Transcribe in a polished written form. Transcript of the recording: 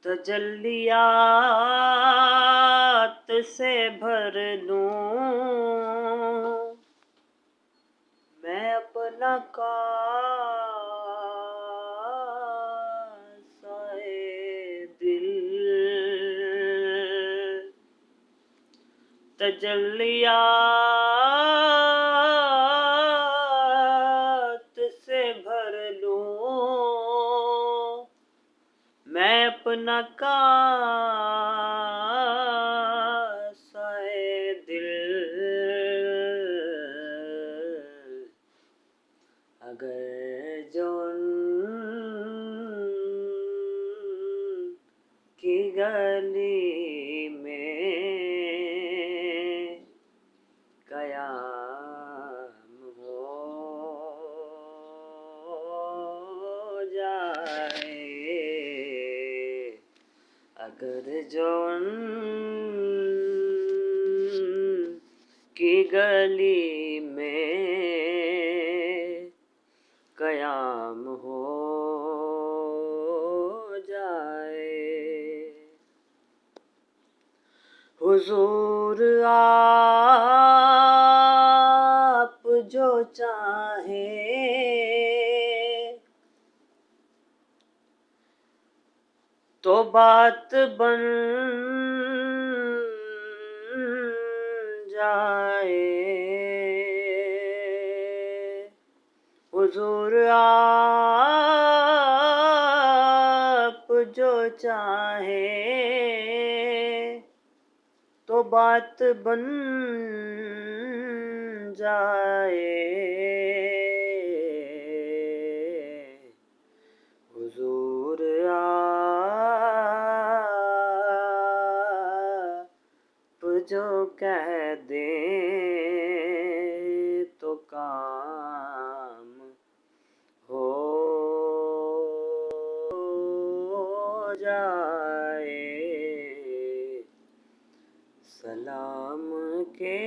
तजल्लियात से भर लूं मैं अपना कासाए दिल। तजल्लियात से भर लूं मैं अपना कासाए दिल। अगर जो की गली में कयाम हो जाए, अगर जो की गली में कयाम हो जाए। हुजूर आप जो चाहें तो बात बन जाए। हुजूर आप जो चाहें तो बात बन जाए। हुजूर आप जो कह दें तो काम हो जाए। सलाम के